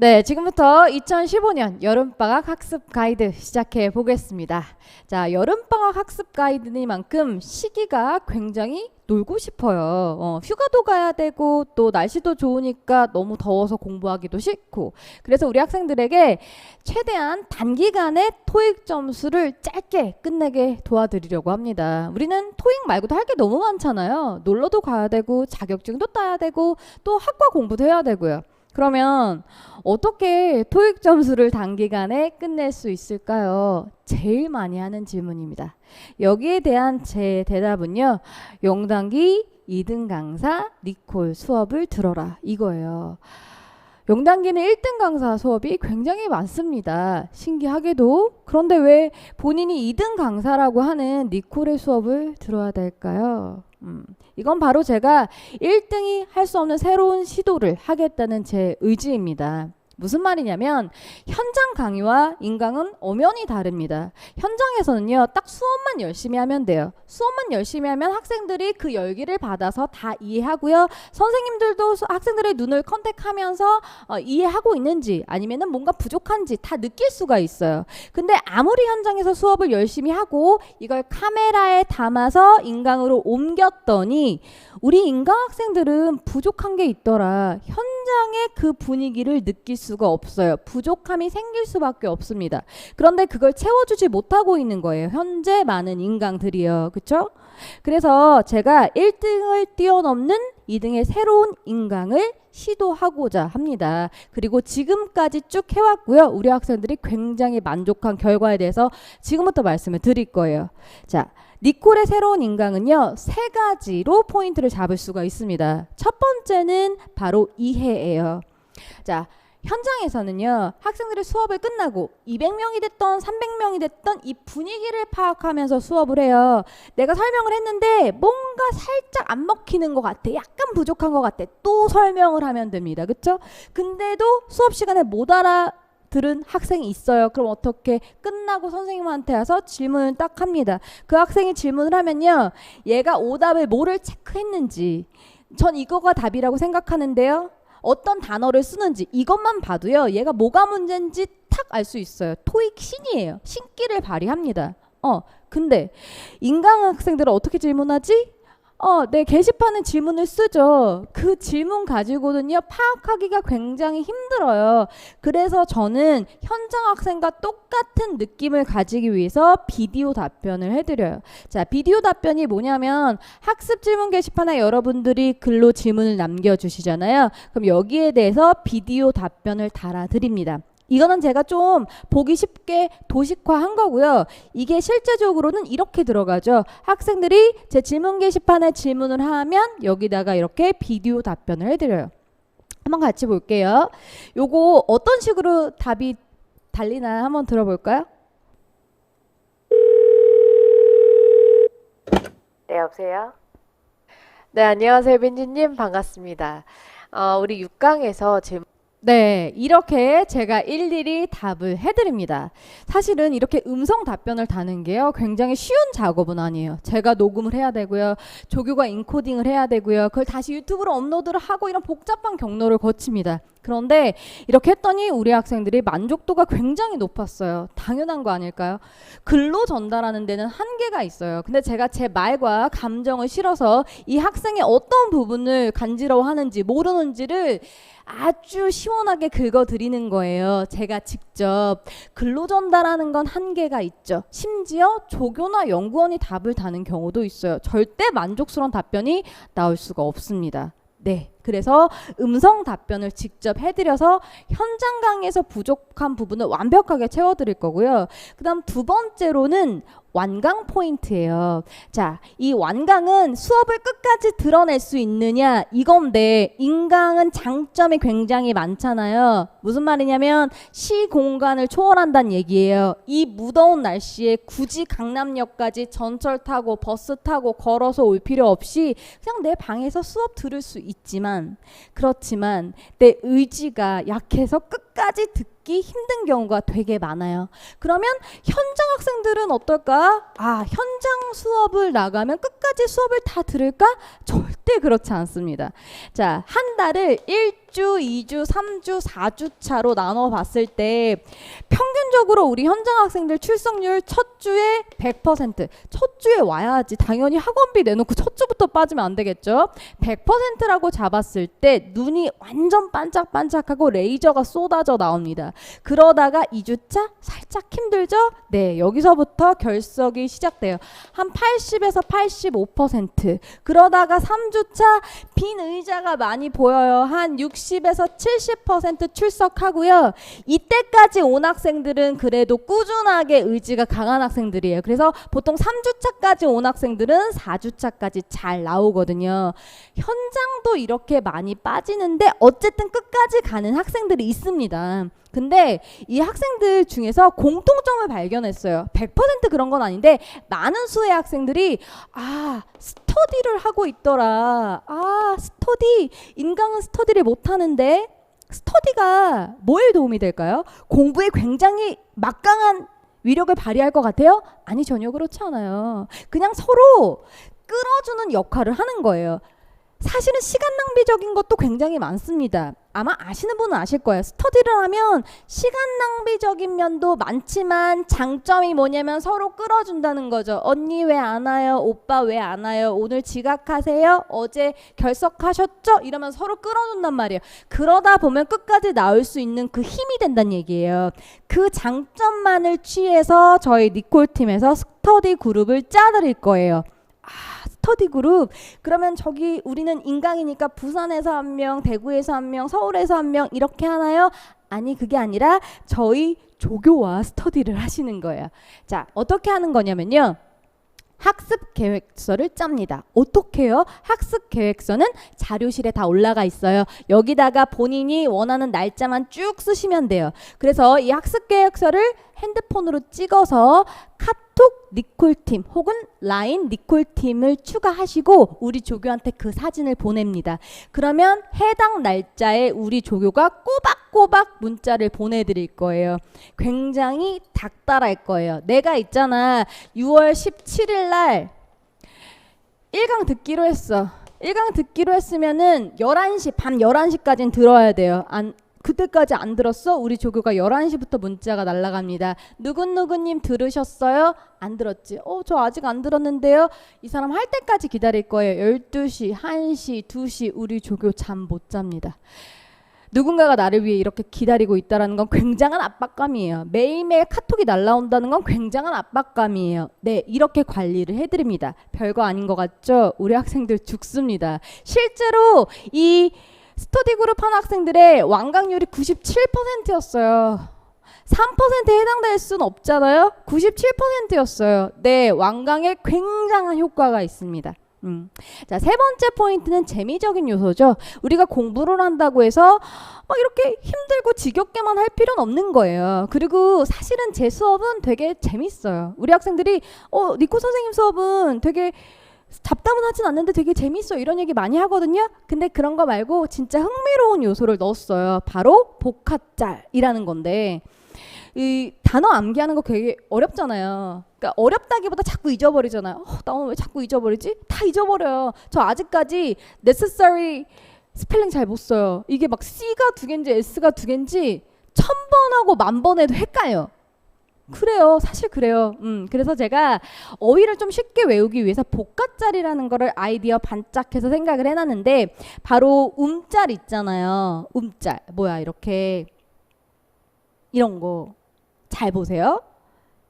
네, 지금부터 2015년 여름방학 학습 가이드 시작해 보겠습니다. 자, 여름방학 학습 가이드니만큼 시기가 굉장히 놀고 싶어요. 휴가도 가야 되고 또 날씨도 좋으니까 너무 더워서 공부하기도 싫고. 그래서 우리 학생들에게 최대한 단기간에 토익 점수를 짧게 끝내게 도와드리려고 합니다. 우리는 토익 말고도 할 게 너무 많잖아요. 놀러도 가야 되고 자격증도 따야 되고 또 학과 공부도 해야 되고요. 그러면 어떻게 토익 점수를 단기간에 끝낼 수 있을까요? 제일 많이 하는 질문입니다. 여기에 대한 제 대답은요. 영단기 2등 강사 니콜 수업을 들어라 이거예요. 영단기는 1등 강사 수업이 굉장히 많습니다. 신기하게도. 그런데 왜 본인이 2등 강사라고 하는 니콜의 수업을 들어야 될까요? 이건 바로 제가 1등이 할 수 없는 새로운 시도를 하겠다는 제 의지입니다. 무슨 말이냐면 현장 강의와 인강은 엄연히 다릅니다. 현장에서는요, 딱 수업만 열심히 하면 돼요. 수업만 열심히 하면 학생들이 그 열기를 받아서 다 이해하고요. 선생님들도 학생들의 눈을 컨택하면서 이해하고 있는지 아니면은 뭔가 부족한지 다 느낄 수가 있어요. 근데 아무리 현장에서 수업을 열심히 하고 이걸 카메라에 담아서 인강으로 옮겼더니 우리 인강 학생들은 부족한 게 있더라. 현장의 그 분위기를 느낄 수가 없어요. 부족함이 생길 수밖에 없습니다. 그런데 그걸 채워주지 못하고 있는 거예요. 현재 많은 인강들이요. 그렇죠? 그래서 제가 1등을 뛰어넘는 2등의 새로운 인강을 시도하고자 합니다. 그리고 지금까지 쭉 해왔고요. 우리 학생들이 굉장히 만족한 결과에 대해서 지금부터 말씀을 드릴 거예요. 자, 니콜의 새로운 인강은요, 3가지로 포인트를 잡을 수가 있습니다. 첫 번째는 바로 이해예요. 자, 현장에서는요, 학생들이 수업을 끝나고 200명이 됐던 300명이 됐던 이 분위기를 파악하면서 수업을 해요. 내가 설명을 했는데 뭔가 살짝 안 먹히는 것 같아. 약간 부족한 것 같아. 또 설명을 하면 됩니다. 그쵸? 근데도 수업 시간에 못 알아들은 학생이 있어요. 그럼 어떻게? 끝나고 선생님한테 와서 질문을 딱 합니다. 그 학생이 질문을 하면요, 얘가 오답을 뭐를 체크했는지, 전 이거가 답이라고 생각하는데요, 어떤 단어를 쓰는지 이것만 봐도요, 얘가 뭐가 문제인지 탁 알 수 있어요. 토익 신이에요. 신기를 발휘합니다. 근데 인강 학생들은 어떻게 질문하지? 네, 게시판에 질문을 쓰죠. 그 질문 가지고는요, 파악하기가 굉장히 힘들어요. 그래서 저는 현장 학생과 똑같은 느낌을 가지기 위해서 비디오 답변을 해드려요. 자, 비디오 답변이 뭐냐면 학습 질문 게시판에 여러분들이 글로 질문을 남겨주시잖아요. 그럼 여기에 대해서 비디오 답변을 달아드립니다. 이거는 제가 좀 보기 쉽게 도식화한 거고요. 이게 실제적으로는 이렇게 들어가죠. 학생들이 제 질문 게시판에 질문을 하면 여기다가 이렇게 비디오 답변을 해드려요. 한번 같이 볼게요. 요거 어떤 식으로 답이 달리나 한번 들어볼까요? 네, 여보세요? 네, 안녕하세요, 민지님. 반갑습니다. 우리 6강에서 질문. 네, 이렇게 제가 일일이 답을 해드립니다. 사실은 이렇게 음성 답변을 다는 게요, 굉장히 쉬운 작업은 아니에요. 제가 녹음을 해야 되고요, 조교가 인코딩을 해야 되고요, 그걸 다시 유튜브로 업로드를 하고 이런 복잡한 경로를 거칩니다. 그런데 이렇게 했더니 우리 학생들이 만족도가 굉장히 높았어요. 당연한 거 아닐까요? 글로 전달하는 데는 한계가 있어요. 근데 제가 제 말과 감정을 실어서 이 학생의 어떤 부분을 간지러워하는지 모르는지를 아주 시원하게 긁어드리는 거예요. 제가 직접. 글로 전달하는 건 한계가 있죠. 심지어 조교나 연구원이 답을 다는 경우도 있어요. 절대 만족스러운 답변이 나올 수가 없습니다. 네, 그래서 음성 답변을 직접 해드려서 현장 강의에서 부족한 부분을 완벽하게 채워드릴 거고요. 그 다음 두 번째로는 완강 포인트예요. 자, 이 완강은 수업을 끝까지 드러낼 수 있느냐 이건데, 인강은 장점이 굉장히 많잖아요. 무슨 말이냐면 시공간을 초월한다는 얘기예요. 이 무더운 날씨에 굳이 강남역까지 전철 타고 버스 타고 걸어서 올 필요 없이 그냥 내 방에서 수업 들을 수 있지만, 그렇지만 내 의지가 약해서 끝까지 끝까지 듣기 힘든 경우가 되게 많아요. 그러면 현장 학생들은 어떨까? 현장 수업을 나가면 끝까지 수업을 다 들을까? 절대 그렇지 않습니다. 자, 한 달을 1주, 2주, 3주, 4주 차로 나눠 봤을 때 평균적으로 우리 현장 학생들 출석률 첫 주에 100%, 첫 주에 와야지. 당연히 학원비 내놓고 첫 주부터 빠지면 안 되겠죠. 100%라고 잡았을 때 눈이 완전 반짝반짝하고 레이저가 쏟아져 나옵니다. 그러다가 2주차 살짝 힘들죠? 네, 여기서부터 결석이 시작돼요. 한 80에서 85%. 그러다가 3주차 빈 의자가 많이 보여요. 한 60에서 70% 출석하고요. 이때까지 온 학생들은 그래도 꾸준하게 의지가 강한 학생들이에요. 그래서 보통 3주차까지 온 학생들은 4주차까지 잘 나오거든요. 현장도 이렇게 많이 빠지는데 어쨌든 끝까지 가는 학생들이 있습니다. 근데 이 학생들 중에서 공통점을 발견했어요. 100% 그런 건 아닌데 많은 수의 학생들이 스터디를 하고 있더라. 스터디. 인강은 스터디를 못하는데 스터디가 뭐에 도움이 될까요? 공부에 굉장히 막강한 위력을 발휘할 것 같아요? 아니, 전혀 그렇지 않아요. 그냥 서로 끌어주는 역할을 하는 거예요. 사실은 시간 낭비적인 것도 굉장히 많습니다. 아마 아시는 분은 아실 거예요. 스터디를 하면 시간 낭비적인 면도 많지만 장점이 뭐냐면 서로 끌어준다는 거죠. 언니 왜 안 와요? 오빠 왜 안 와요? 오늘 지각하세요? 어제 결석하셨죠? 이러면 서로 끌어준단 말이에요. 그러다 보면 끝까지 나올 수 있는 그 힘이 된다는 얘기예요. 그 장점만을 취해서 저희 니콜팀에서 스터디 그룹을 짜드릴 거예요. 스터디 그룹. 그러면 저기 우리는 인강이니까 부산에서 한 명, 대구에서 한 명, 서울에서 한 명 이렇게 하나요? 아니, 그게 아니라 저희 조교와 스터디를 하시는 거예요. 자, 어떻게 하는 거냐면요. 학습 계획서를 짭니다. 어떻게 해요? 학습 계획서는 자료실에 다 올라가 있어요. 여기다가 본인이 원하는 날짜만 쭉 쓰시면 돼요. 그래서 이 학습 계획서를 핸드폰으로 찍어서 카톡 니콜팀 혹은 라인 니콜팀을 추가하시고 우리 조교한테 그 사진을 보냅니다. 그러면 해당 날짜에 우리 조교가 꼬박꼬박 문자를 보내드릴 거예요. 굉장히 닥달할 거예요. 내가 있잖아, 6월 17일 날 1강 듣기로 했어. 1강 듣기로 했으면은 11시, 밤 11시까지는 들어야 돼요. 그때까지 안 들었어? 우리 조교가 11시부터 문자가 날아갑니다. 누구누구님 들으셨어요? 안 들었지? 저 아직 안 들었는데요? 이 사람 할 때까지 기다릴 거예요. 12시, 1시, 2시 우리 조교 잠 못 잡니다. 누군가가 나를 위해 이렇게 기다리고 있다는 건 굉장한 압박감이에요. 매일매일 카톡이 날라온다는 건 굉장한 압박감이에요. 네, 이렇게 관리를 해드립니다. 별거 아닌 것 같죠? 우리 학생들 죽습니다. 실제로 이 스터디 그룹 한 학생들의 완강률이 97%였어요. 3%에 해당될 수는 없잖아요. 97%였어요. 네, 완강에 굉장한 효과가 있습니다. 자, 세 번째 포인트는 재미적인 요소죠. 우리가 공부를 한다고 해서 막 이렇게 힘들고 지겹게만 할 필요는 없는 거예요. 그리고 사실은 제 수업은 되게 재밌어요. 우리 학생들이 니코 선생님 수업은 되게 잡담은 하진 않는데 되게 재밌어 이런 얘기 많이 하거든요. 근데 그런 거 말고 진짜 흥미로운 요소를 넣었어요. 바로 복합짤이라는 건데 이 단어 암기하는 거 되게 어렵잖아요. 그러니까 어렵다기보다 자꾸 잊어버리잖아요. 나 오늘 왜 자꾸 잊어버리지? 다 잊어버려요. 저 아직까지 necessary 스펠링 잘 못 써요. 이게 막 C가 두 개인지 S가 두 개인지 1000번하고 10,000번 해도 헷갈려요. 그래요. 사실 그래요. 그래서 제가 어휘를 좀 쉽게 외우기 위해서 복합짤이라는 거를 아이디어 반짝해서 생각을 해놨는데 바로 짤 있잖아요. 짤. 뭐야 이렇게 이런 거 잘 보세요.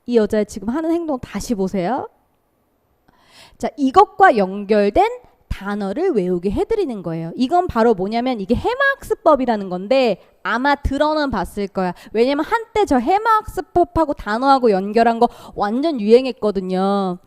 이 여자 지금 하는 행동 다시 보세요. 자, 이것과 연결된 단어를 외우게 해드리는 거예요. 이건 바로 뭐냐면 이게 해마학습법이라는 건데 아마 들어는 봤을 거야. 왜냐면 한때 저 해마학습법하고 단어하고 연결한 거 완전 유행했거든요.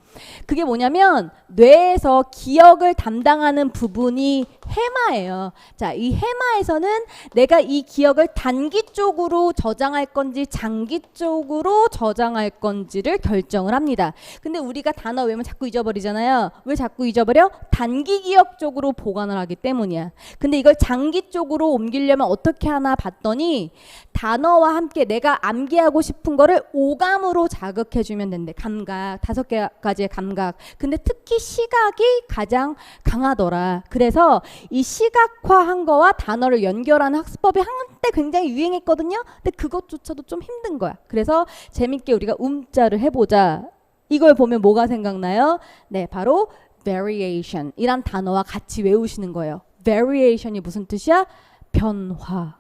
그게 뭐냐면 뇌에서 기억을 담당하는 부분이 해마예요. 자, 이 해마에서는 내가 이 기억을 단기 쪽으로 저장할 건지 장기 쪽으로 저장할 건지를 결정을 합니다. 근데 우리가 단어 외우면 자꾸 잊어버리잖아요. 왜 자꾸 잊어버려? 단기 기억 쪽으로 보관을 하기 때문이야. 근데 이걸 장기 쪽으로 옮기려면 어떻게 하나 봤더니 단어와 함께 내가 암기하고 싶은 거를 오감으로 자극해주면 된대. 감각, 5가지의 감각. 근데 특히 시각이 가장 강하더라. 그래서 이 시각화한 거와 단어를 연결하는 학습법이 한때 굉장히 유행했거든요. 근데 그것조차도 좀 힘든 거야. 그래서 재밌게 우리가 움자를 해보자. 이걸 보면 뭐가 생각나요? 네, 바로 variation 이란 단어와 같이 외우시는 거예요. variation이 무슨 뜻이야? 변화.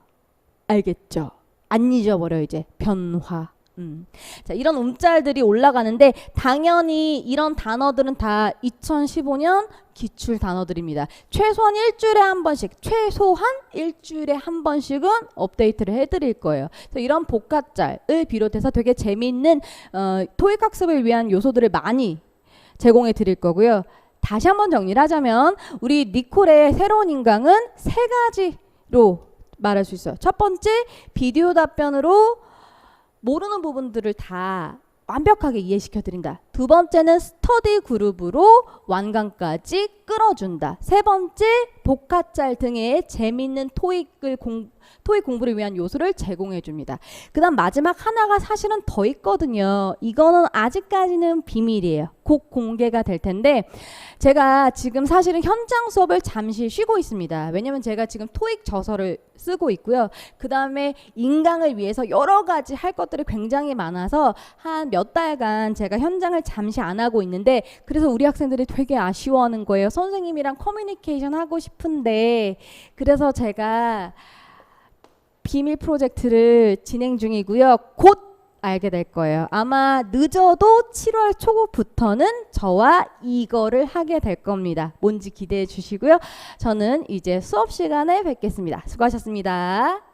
알겠죠? 안 잊어버려 이제. 변화. 자, 이런 움짤들이 올라가는데 당연히 이런 단어들은 다 2015년 기출 단어들입니다. 최소한 일주일에 한 번씩은 업데이트를 해드릴 거예요. 그래서 이런 복합짤을 비롯해서 되게 재미있는 토익 학습을 위한 요소들을 많이 제공해 드릴 거고요. 다시 한번 정리를 하자면 우리 니콜의 새로운 인강은 3가지로 말할 수 있어요. 첫 번째, 비디오 답변으로 모르는 부분들을 다 완벽하게 이해시켜 드린다. 두 번째는 스터디 그룹으로 완강까지 끌어준다. 세 번째, 복합짤 등의 재미있는 토익 공부를 위한 요소를 제공해 줍니다. 그 다음 마지막 하나가 사실은 더 있거든요. 이거는 아직까지는 비밀이에요. 곧 공개가 될 텐데 제가 지금 사실은 현장 수업을 잠시 쉬고 있습니다. 왜냐면 제가 지금 토익 저서를 쓰고 있고요. 그 다음에 인강을 위해서 여러 가지 할 것들이 굉장히 많아서 한 몇 달간 제가 현장을 잠시 안 하고 있는데 그래서 우리 학생들이 되게 아쉬워하는 거예요. 선생님이랑 커뮤니케이션 하고 싶은데 그래서 제가 비밀 프로젝트를 진행 중이고요. 곧 알게 될 거예요. 아마 늦어도 7월 초부터는 저와 이거를 하게 될 겁니다. 뭔지 기대해 주시고요. 저는 이제 수업 시간에 뵙겠습니다. 수고하셨습니다.